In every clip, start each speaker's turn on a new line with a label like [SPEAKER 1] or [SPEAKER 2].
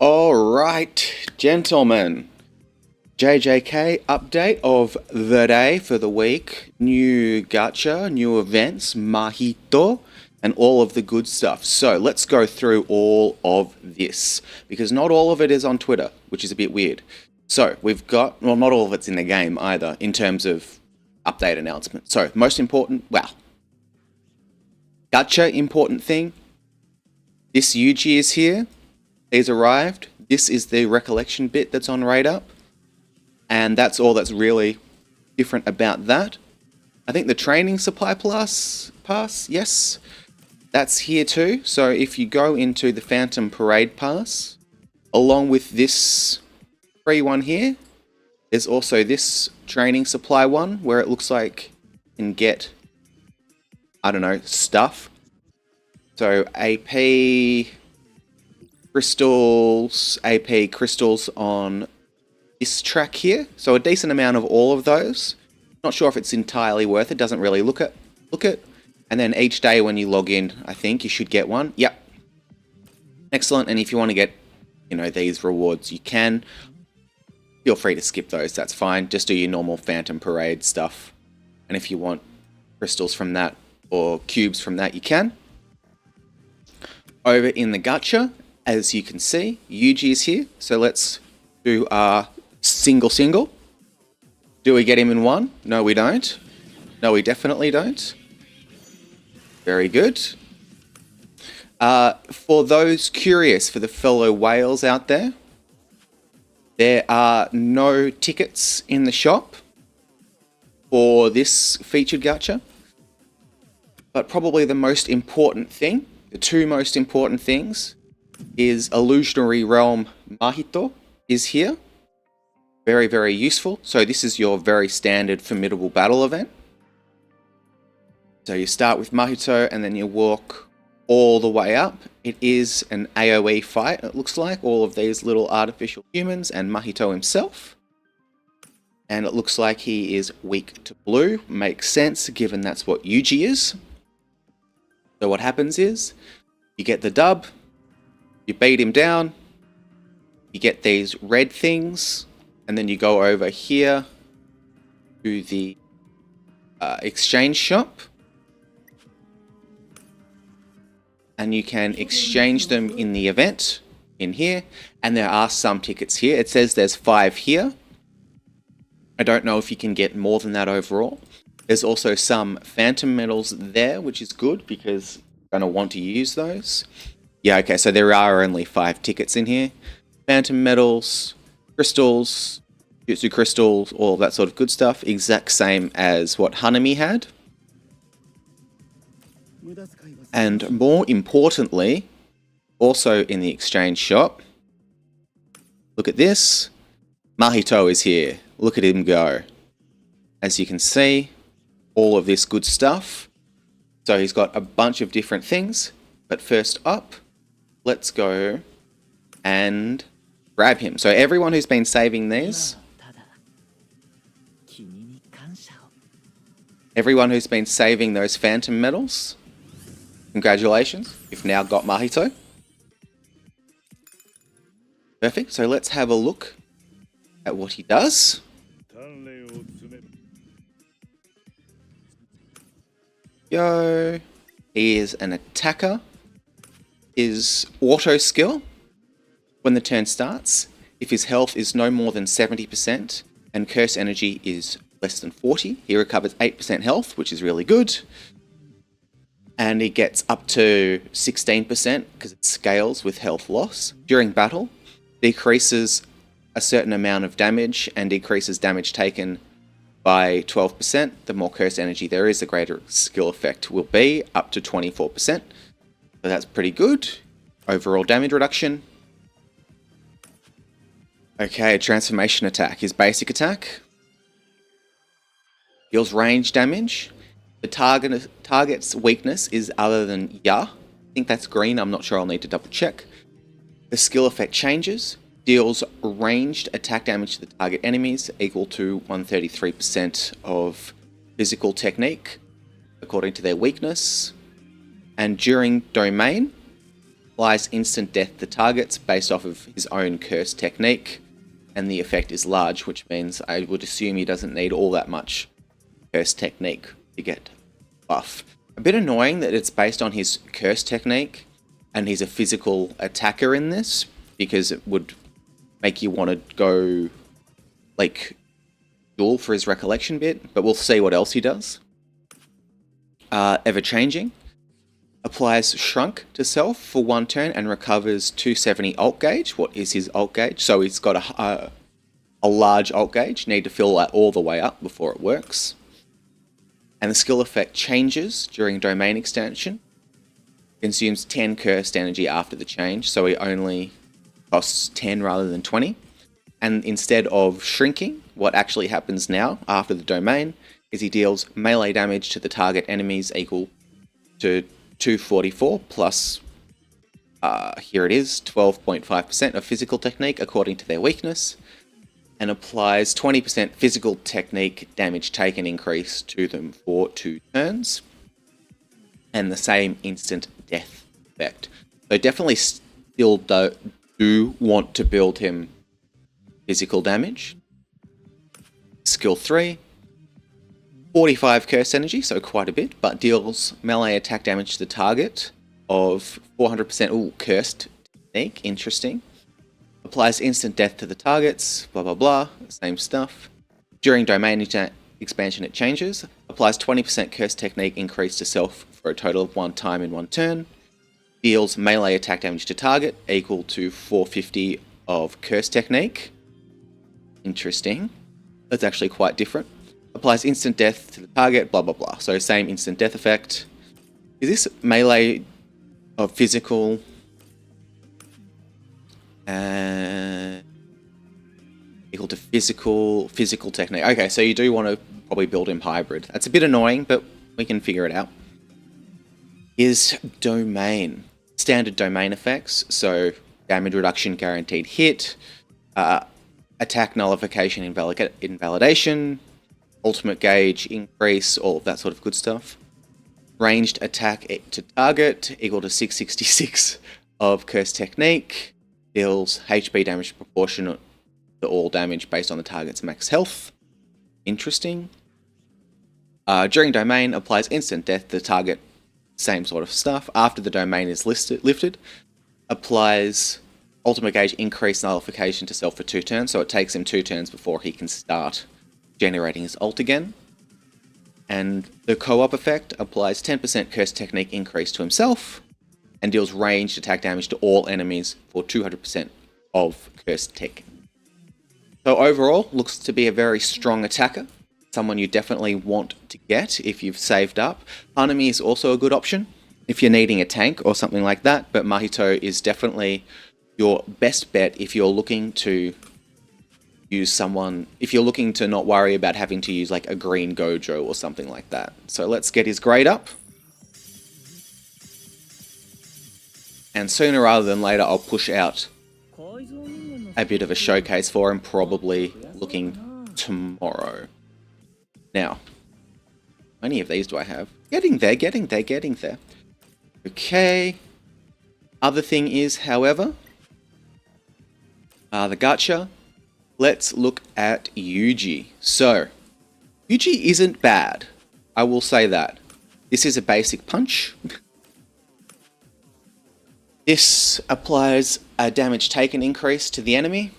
[SPEAKER 1] Alright, gentlemen. JJK update of the day for the week. New gacha, new events, Mahito, and all of the good stuff. So let's go through all of this, because not all of it is on Twitter, which is a bit weird. So we've got, well, not all of it's in the game either, in terms of update announcement. So most important, gacha important thing. This Yuji is here. He's arrived. This is the recollection bit that's on Radar. And that's all that's really different about that. I think the training supply pass, yes, that's here too. So if you go into the Phantom Parade pass, along with this free one here, there's also this training supply one where it looks like you can get, I don't know, stuff. So AP crystals on this track here. So a decent amount of all of those. Not sure if it's entirely worth it. Doesn't really look it. And then each day when you log in, I think you should get one. Yep. Excellent. And if you want to get, these rewards, you can. Feel free to skip those. That's fine. Just do your normal Phantom Parade stuff. And if you want crystals from that or cubes from that, you can. Over in the gacha, as you can see, Yuji is here. So let's do our single. Do we get him in one? No, we don't. No, we definitely don't. Very good. For those curious, for the fellow whales out there, there are no tickets in the shop for this featured gacha. But probably the most important thing, the two most important things, is Illusionary Realm Mahito is here. Very, very useful. So this is your very standard formidable battle event. So you start with Mahito and then you walk all the way up. It is an AoE fight, it looks like. All of these little artificial humans and Mahito himself. And it looks like he is weak to blue. Makes sense given that's what Yuji is. So what happens is, you get the dub, you beat him down, you get these red things, and then you go over here to the exchange shop. And you can exchange them in the event in here. And there are some tickets here. It says there's 5 here. I don't know if you can get more than that overall. There's also some phantom medals there, which is good because you're going to want to use those. Yeah, okay, so there are only 5 tickets in here. Phantom medals, crystals, Jujutsu crystals, all of that sort of good stuff. Exact same as what Hanami had. And more importantly, also in the exchange shop, look at this. Mahito is here. Look at him go. As you can see, all of this good stuff. So he's got a bunch of different things. But first up, let's go and grab him. So everyone who's been saving these, everyone who's been saving those phantom medals, congratulations, you've now got Mahito. Perfect, so let's have a look at what he does. Yo, he is an attacker. His auto skill, when the turn starts, if his health is no more than 70% and curse energy is less than 40, he recovers 8% health, which is really good. And he gets up to 16% because it scales with health loss. During battle, decreases a certain amount of damage and decreases damage taken by 12%. The more curse energy there is, the greater skill effect will be, up to 24%. So that's pretty good. Overall damage reduction. Okay, transformation attack. His basic attack deals range damage. The target's weakness is other than Ya. I think that's green. I'm not sure. I'll need to double check. The skill effect changes. Deals ranged attack damage to the target enemies equal to 133% of physical technique according to their weakness. And during domain, applies instant death to targets based off of his own curse technique, and the effect is large, which means I would assume he doesn't need all that much curse technique to get buff. A bit annoying that it's based on his curse technique, and he's a physical attacker in this, because it would make you want to go, like, duel for his recollection bit, but we'll see what else he does. Ever-changing. Applies Shrunk to self for 1 turn and recovers 270 ult gauge. What is his ult gauge? So he's got a large ult gauge. Need to fill that all the way up before it works. And the skill effect changes during domain extension. Consumes 10 cursed energy after the change, so he only costs 10 rather than 20. And instead of shrinking, what actually happens now after the domain is he deals melee damage to the target enemies equal to 244 plus, here it is, 12.5% of physical technique according to their weakness, and applies 20% physical technique damage taken increase to them for 2 turns, and the same instant death effect. So definitely still do want to build him physical damage. Skill 3. 45 curse energy, so quite a bit, but deals melee attack damage to the target of 400%. Ooh, cursed technique, interesting. Applies instant death to the targets, blah blah blah, same stuff. During domain expansion it changes. Applies 20% curse technique increase to self for a total of 1 time in 1 turn. Deals melee attack damage to target equal to 450 of curse technique. Interesting. That's actually quite different. Applies instant death to the target, blah blah blah. So same instant death effect. Is this melee of physical? Equal to physical technique. Okay, so you do want to probably build him hybrid. That's a bit annoying, but we can figure it out. Is domain. Standard domain effects, so damage reduction, guaranteed hit, attack nullification, invalidation, ultimate gauge increase, all of that sort of good stuff. Ranged attack to target equal to 666 of curse technique. Deals HP damage proportionate to all damage based on the target's max health. Interesting. During domain, applies instant death to the target. Same sort of stuff. After the domain is lifted, applies ultimate gauge increase nullification to self for 2 turns, so it takes him 2 turns before he can start generating his ult again. And the co-op effect applies 10% curse technique increase to himself and deals ranged attack damage to all enemies for 200% of curse tech. So overall, looks to be a very strong attacker. Someone you definitely want to get if you've saved up. Hanami is also a good option if you're needing a tank or something like that, but Mahito is definitely your best bet if you're looking to use someone, if you're looking to not worry about having to use like a green Gojo or something like that. So let's get his grade up. And sooner rather than later, I'll push out a bit of a showcase for him, probably looking tomorrow. Now, how many of these do I have? Getting there. Okay. Other thing is, however, the gacha. Let's look at Yuji. So, Yuji isn't bad. I will say that. This is a basic punch. This applies a damage taken increase to the enemy,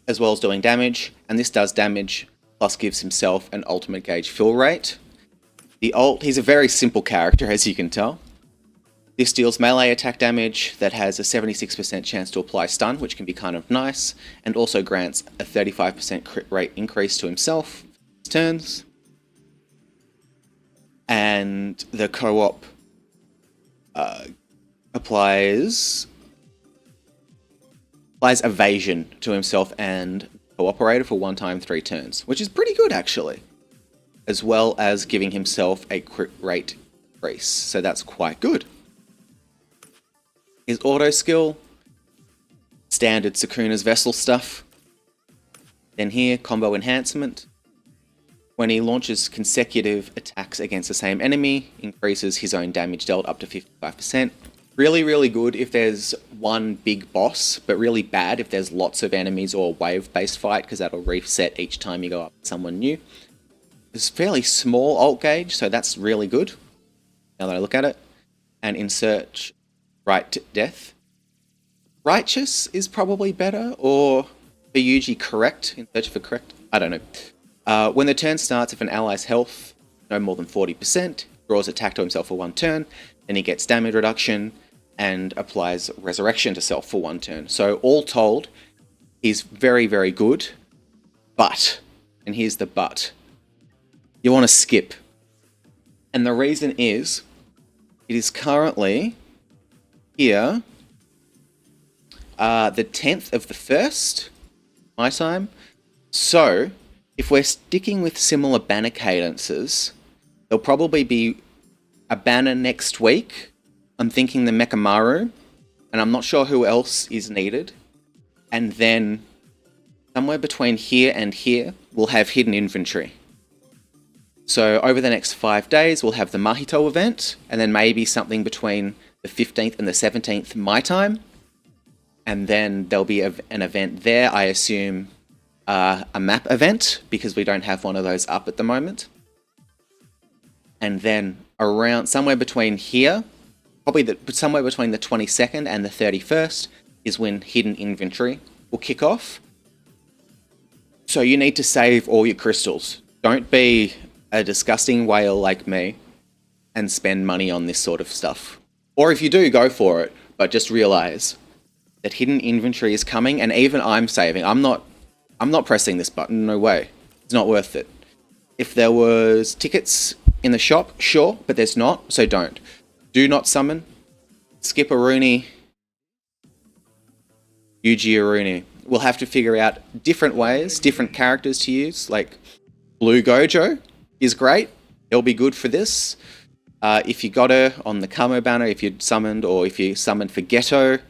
[SPEAKER 1] as well as doing damage, and this does damage, plus gives himself an ultimate gauge fill rate. The ult, he's a very simple character, as you can tell. This deals melee attack damage that has a 76% chance to apply stun, which can be kind of nice, and also grants a 35% crit rate increase to himself his turns. And the co-op applies evasion to himself and cooperator for 1 time 3 turns, which is pretty good actually, as well as giving himself a crit rate increase, so that's quite good. His auto skill, standard Sukuna's Vessel stuff. Then here, combo enhancement. When he launches consecutive attacks against the same enemy, increases his own damage dealt up to 55%. Really, really good if there's one big boss, but really bad if there's lots of enemies or a wave-based fight, because that'll reset each time you go up with someone new. It's fairly small ult gauge, so that's really good, now that I look at it. And insert right to death. Righteous is probably better, or for Yuji correct, in search for correct, I don't know. When the turn starts, if an ally's health no more than 40%, draws attack to himself for 1 turn, then he gets damage reduction and applies resurrection to self for 1 turn. So all told, he's very, very good, but, and here's the but, you want to skip. And the reason is, it is currently here, the 10th of the 1st, my time. So, if we're sticking with similar banner cadences, there'll probably be a banner next week. I'm thinking the Mechamaru, and I'm not sure who else is needed. And then, somewhere between here and here, we'll have hidden inventory. So over the next 5 days, we'll have the Mahito event, and then maybe something between the 15th and the 17th my time. And then there'll be an event there, I assume a map event, because we don't have one of those up at the moment. And then around somewhere between here, probably somewhere between the 22nd and the 31st is when hidden inventory will kick off. So you need to save all your crystals. Don't be a disgusting whale like me and spend money on this sort of stuff. Or if you do, go for it, but just realize that hidden inventory is coming, and even I'm saving. I'm not pressing this button, no way. It's not worth it. If there was tickets in the shop, sure, but there's not, so don't. Do not summon. Skip Aruni. Yuji Aruni. We'll have to figure out different ways, different characters to use, like Blue Gojo is great. It'll be good for this. If you got her on the Kamo banner, if you'd summoned, or if you summoned for Geto,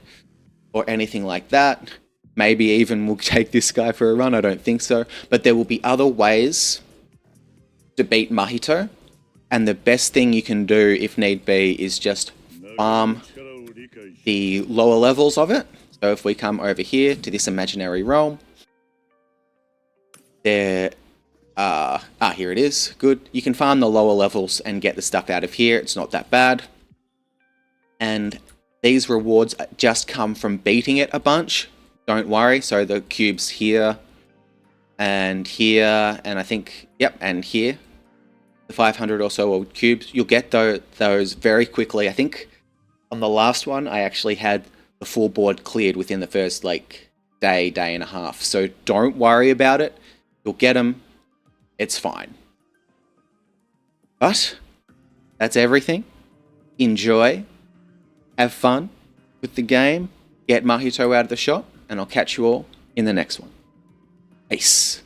[SPEAKER 1] or anything like that. Maybe even we'll take this guy for a run, I don't think so. But there will be other ways to beat Mahito. And the best thing you can do, if need be, is just farm the lower levels of it. So if we come over here to this imaginary realm, there... here it is. Good. You can farm the lower levels and get the stuff out of here. It's not that bad. And these rewards just come from beating it a bunch. Don't worry. So the cubes here and I think, yep, and here. The 500 or so old cubes. You'll get those very quickly. I think on the last one, I actually had the full board cleared within the first, day and a half. So don't worry about it. You'll get them. It's fine. But that's everything. Enjoy. Have fun with the game. Get Mahito out of the shop. And I'll catch you all in the next one. Peace.